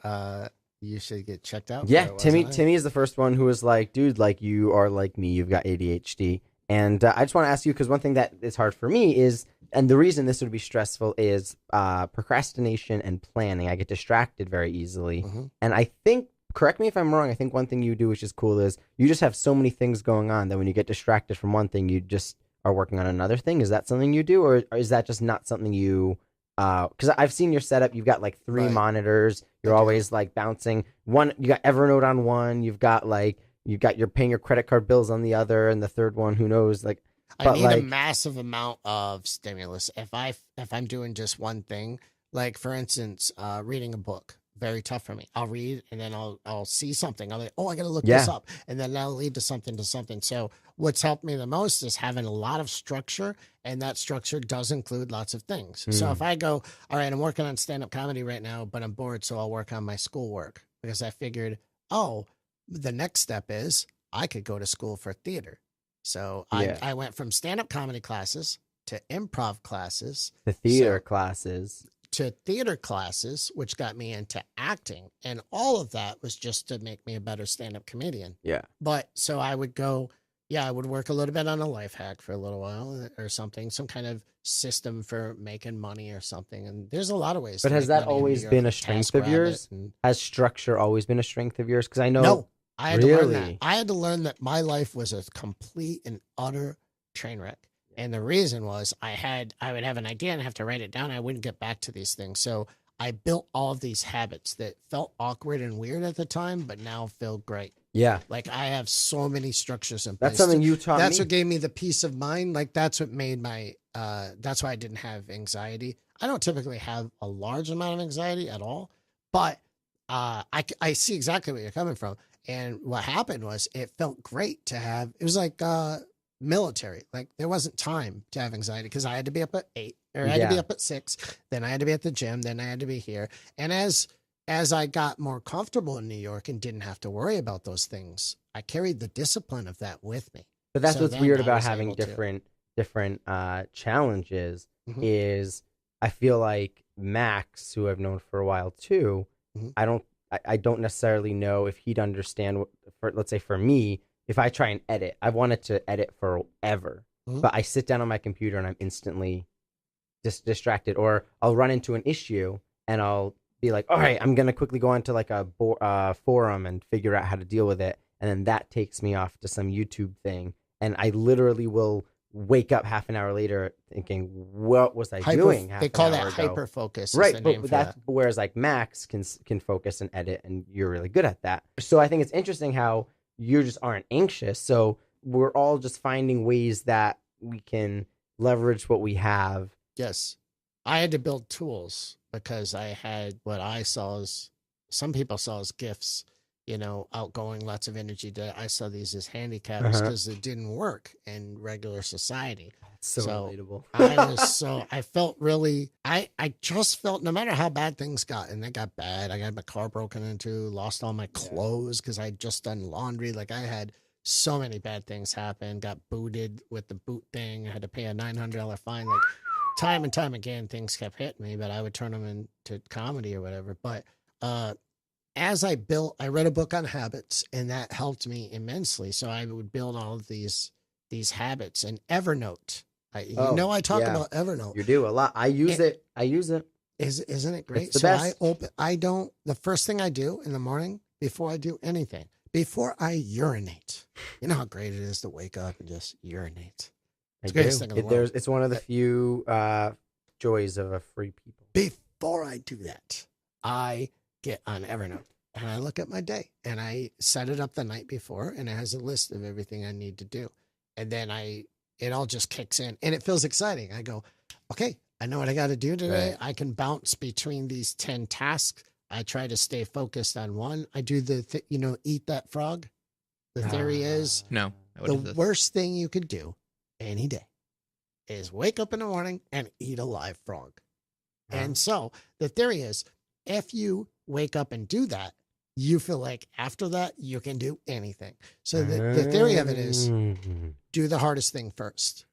you should get checked out. Yeah, for it, Timmy is the first one who was like, dude, like you are like me, you've got ADHD. And I just want to ask you, because one thing that is hard for me is, and the reason this would be stressful is procrastination and planning. I get distracted very easily. And I think, correct me if I'm wrong, I think one thing you do, which is cool, is you just have so many things going on that when you get distracted from one thing, you just are working on another thing. Is that something you do, or is that just not something you... Because I've seen your setup, you've got like 3 monitors. You're always like bouncing one. You got Evernote on one. You've got you're paying your credit card bills on the other, and the third one, who knows? Like, I need a massive amount of stimulus. If I'm doing just one thing, like for instance, reading a book, very tough for me. I'll read and then I'll see something. I'm like, oh, I got to look this up, and then that'll lead to something. So what's helped me the most is having a lot of structure, and that structure does include lots of things. So if I go, all right, I'm working on stand-up comedy right now, but I'm bored, so I'll work on my schoolwork, because I figured, oh, the next step is I could go to school for theater. So I went from stand-up comedy classes to improv classes, the theater classes, to theater classes, which got me into acting. And all of that was just to make me a better stand-up comedian. Yeah. But so I would go, I would work a little bit on a life hack for a little while or something, some kind of system for making money or something. And there's a lot of ways. But has that always been a strength of yours? Has structure always been a strength of yours? Because I know. No, I had to learn that. I had to learn that my life was a complete and utter train wreck. And the reason was I would have an idea and have to write it down. I wouldn't get back to these things. So I built all of these habits that felt awkward and weird at the time, but now feel great. Yeah. Like I have so many structures in place. That's something you taught me. That's what gave me the peace of mind. Like that's what made my, that's why I didn't have anxiety. I don't typically have a large amount of anxiety at all, but I see exactly where you're coming from. And what happened was it felt great to have, it was like, military. Like there wasn't time to have anxiety because I had to be up at 8 or I had to be up at 6. Then I had to be at the gym. Then I had to be here. And as I got more comfortable in New York and didn't have to worry about those things, I carried the discipline of that with me. But that's what's weird about having different challenges is I feel like Max, who I've known for a while too, I don't necessarily know if he'd understand let's say for me, if I try and edit, I've wanted to edit forever, but I sit down on my computer and I'm instantly distracted, or I'll run into an issue and I'll be like, all right, I'm going to quickly go onto like a forum and figure out how to deal with it. And then that takes me off to some YouTube thing. And I literally will wake up half an hour later thinking, what was I doing? They call that hyper focus. Right. But that's whereas like Max can focus and edit, and you're really good at that. So I think it's interesting how you just aren't anxious. So we're all just finding ways that we can leverage what we have. Yes. I had to build tools because I had what I saw as, some people saw as gifts, outgoing, lots of energy. I saw these as handicaps because it didn't work in regular society. So relatable. I felt really, I just felt no matter how bad things got, and they got bad. I got my car broken into, lost all my clothes because I'd just done laundry. Like I had so many bad things happen, got booted with the boot thing. I had to pay a $900 fine. Like time and time again, things kept hitting me, but I would turn them into comedy or whatever. But, as I read a book on habits, and that helped me immensely. So I would build all of these habits. And Evernote, I talk about Evernote. You do a lot. I use it. Isn't it great? It's the best. The first thing I do in the morning before I do anything, before I urinate, you know how great it is to wake up and just urinate. It's the greatest thing in the world. It's one of the few joys of a free people. Before I do that, I get on Evernote and I look at my day and I set it up the night before, and it has a list of everything I need to do. And then it all just kicks in and it feels exciting. I go, okay, I know what I got to do today. Right. I can bounce between these 10 tasks. I try to stay focused on one. I do eat that frog. The theory is the worst thing you could do any day is wake up in the morning and eat a live frog. And so the theory is if you wake up and do that, you feel like after that, you can do anything. So the theory of it is do the hardest thing first.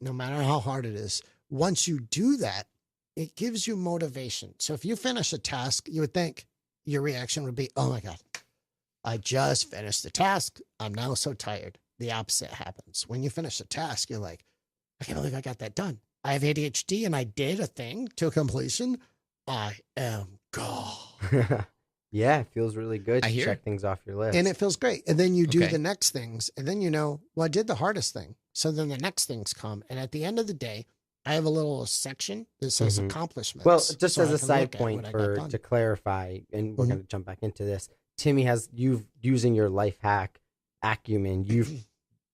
No matter how hard it is. Once you do that, it gives you motivation. So if you finish a task, you would think your reaction would be, oh my God, I just finished the task. I'm now so tired. The opposite happens. When you finish a task, you're like, I can't believe I got that done. I have ADHD and I did a thing to completion. I am God. Yeah, it feels really good I to hear check it. things off your list. And it feels great. And then you do Okay. the next things. And then well, I did the hardest thing. So then the next things come. And at the end of the day, I have a little section that says accomplishments. Well, just so as I a can side look at point what I got done. to clarify, and we're going to jump back into this. Timmy you've using your life hack acumen,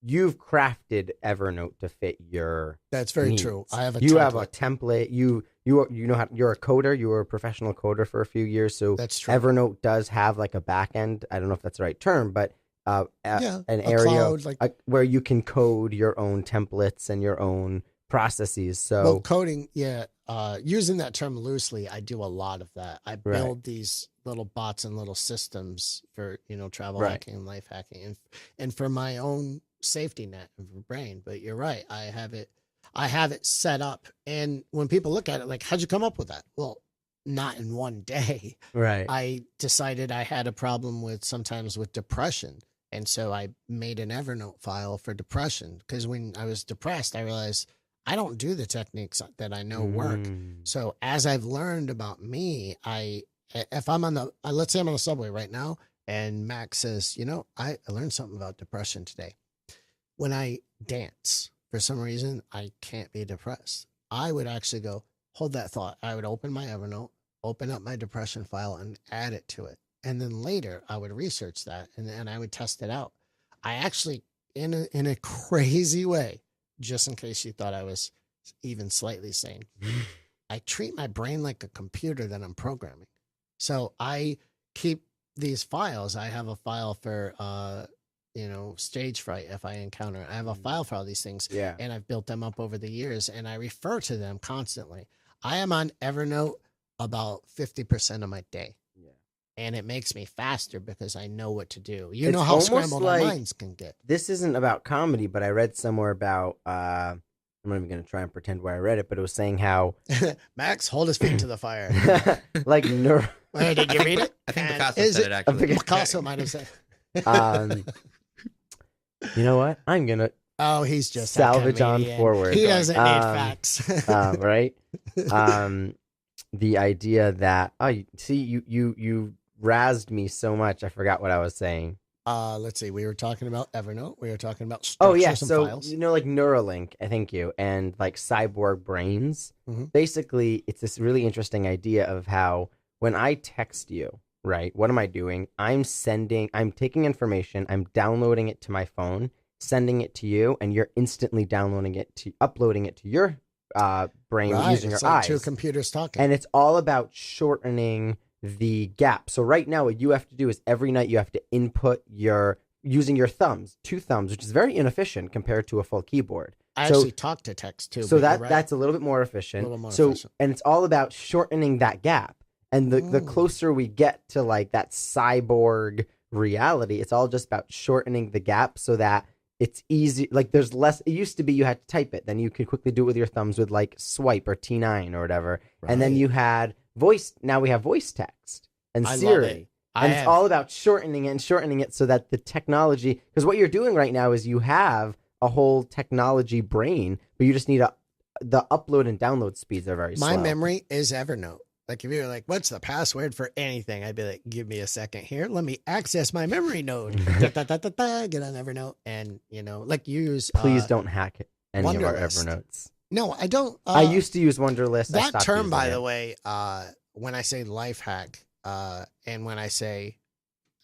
you've crafted Evernote to fit your That's very needs. true. I have a you template. have a template. You know how you're a coder. You were a professional coder for a few years, so That's true. Evernote does have like a back end. I don't know if that's the right term, but an area cloud, where you can code your own templates and your own processes. So well, coding, using that term loosely, I do a lot of that. I build these little bots and little systems for travel hacking and life hacking, and for my own safety net of the brain. But you're right, I have it set up, and when people look at it, like, how'd you come up with that? Well, not in one day. right. I decided I had a problem sometimes with depression. And so I made an Evernote file for depression, because when I was depressed, I realized I don't do the techniques that I know work. So as I've learned about me, if I'm let's say I'm on the subway right now and Max says, I learned something about depression today. When I dance, for some reason, I can't be depressed. I would actually go, hold that thought. I would open my Evernote, open up my depression file and add it to it. And then later I would research that and I would test it out. I actually, in a crazy way, just in case you thought I was even slightly sane, I treat my brain like a computer that I'm programming. So I keep these files. I have a file for, stage fright. If I encounter it, I have a file for all these things. Yeah. And I've built them up over the years and I refer to them constantly. I am on Evernote about 50% of my day. And it makes me faster because I know what to do. You know how scrambled our minds can get. This isn't about comedy, but I read somewhere about, I'm not even going to try and pretend where I read it, but it was saying how... Max, hold his feet to the fire. like, Did you read it? I think Picasso said it, actually. Picasso might have said you know what? I'm going to... Oh, he's just salvage on forward. He doesn't need facts. Right? The idea that... Oh, see, you razzed me so much, I forgot what I was saying. Let's see. We were talking about Evernote. We were talking about structures and so files. Like Neuralink, thank you, and like cyborg brains. Basically, it's this really interesting idea of how when I text you, right? What am I doing? I'm taking information, I'm downloading it to my phone, sending it to you, and you're instantly uploading it to your brain using your eyes. Two computers talking, and it's all about shortening the gap. So right now what you have to do is every night you have to input using your two thumbs, which is very inefficient compared to a full keyboard. I actually talk to text too. So that's a little bit more efficient. And it's all about shortening that gap. And the closer we get to like that cyborg reality, it's all just about shortening the gap so that it's easy. Like there's less, it used to be you had to type it. Then you could quickly do it with your thumbs with like swipe or T9 or whatever. Right. And then you had now we have voice text and Siri. It's all about shortening it so that the technology, because what you're doing right now is you have a whole technology brain, but you just need the upload and download speeds are very slow. My memory is Evernote. Like if you're like, what's the password for anything? I'd be like, give me a second here. Let me access my memory node. Get on Evernote and, like use. Please don't hack any Wunderlist. Of our Evernotes. No, I don't. I used to use Wunderlist. That term, by the way, when I say life hack and when I say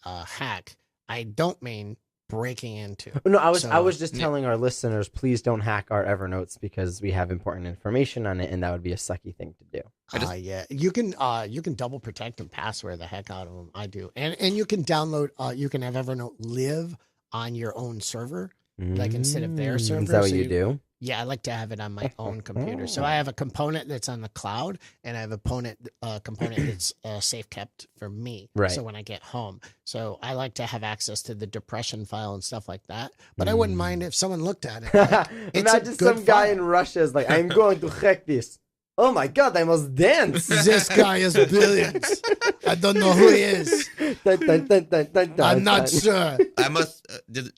hack, I don't mean breaking into. No, I was just telling our listeners, please don't hack our Evernotes because we have important information on it, and that would be a sucky thing to do. Yeah, you can double protect and password the heck out of them. I do, and you can download. You can have Evernote live on your own server. like instead of their server. Is that what So you do? Yeah, I like to have it on my own computer. So I have a component that's on the cloud, and I have a component that's safe kept for me. Right. So when I get home, so I like to have access to the depression file and stuff like that. But I wouldn't mind if someone looked at it. Like, Imagine some guy in Russia is like, I'm going to hack this. Oh my god, I must dance. This guy has billions. I don't know who he is. I'm not sure. I must.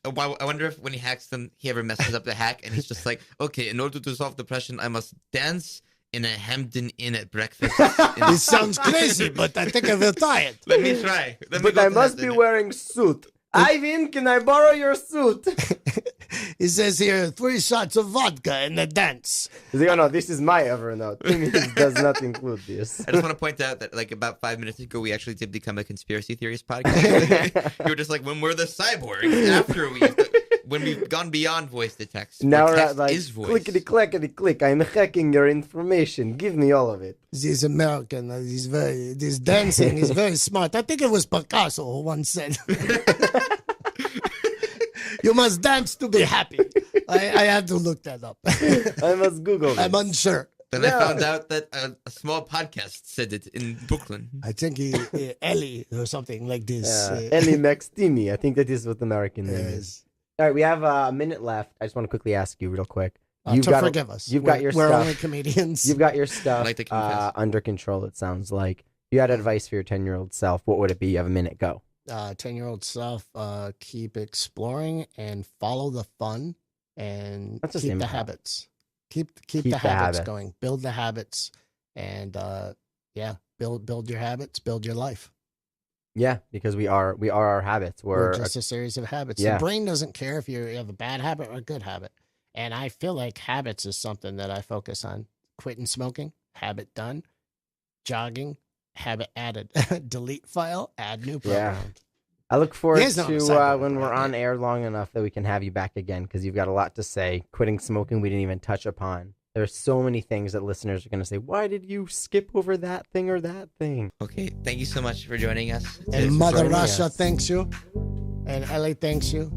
I wonder if when he hacks them, he ever messes up the hack, and he's just like, okay, in order to solve depression, I must dance in a Hampton Inn at breakfast. It sounds crazy, but I think I will try it. Let me try. But I must be wearing suit. Ivan, can I borrow your suit? It says here 3 shots of vodka in the dance. He's like, oh no, this is my Evernote. Timmy does not include this. I just want to point out that like about 5 minutes ago, we actually did become a conspiracy theorist podcast. You were just like, when we're the cyborgs, after when we've gone beyond voice to text. Now we're text at like, is voice. clickety clackety click. I'm hacking your information. Give me all of it. This American, this dancing is very smart. I think it was Picasso who once said, you must dance to be happy. I had to look that up. I must Google this. I'm unsure. Then I found out that a small podcast said it in Brooklyn. I think Ellie or something like this. Ellie Max Timmy. I think that is what the American name is. All right, we have a minute left. I just want to quickly ask you real quick. Forgive us. You've got your we're stuff. only comedians. You've got your stuff like to confess. under control, it sounds like. If you had advice for your 10-year-old self, what would it be? You have a minute. Go. 10-year-old self, keep exploring and follow the fun and keep the habits. Keep the habits going. Build the habits and build your habits, build your life. Yeah, because we are our habits. We're just a series of habits. Yeah. The brain doesn't care if you have a bad habit or a good habit. And I feel like habits is something that I focus on. Quitting smoking, habit done. Jogging, habit added. Delete file, add new program. Yeah. I look forward to when we're right? on air long enough that we can have you back again because you've got a lot to say. Quitting smoking, we didn't even touch upon. There's so many things that listeners are going to say, why did you skip over that thing or that thing? Okay, thank you so much for joining us. And Mother Russia thanks you. And LA thanks you.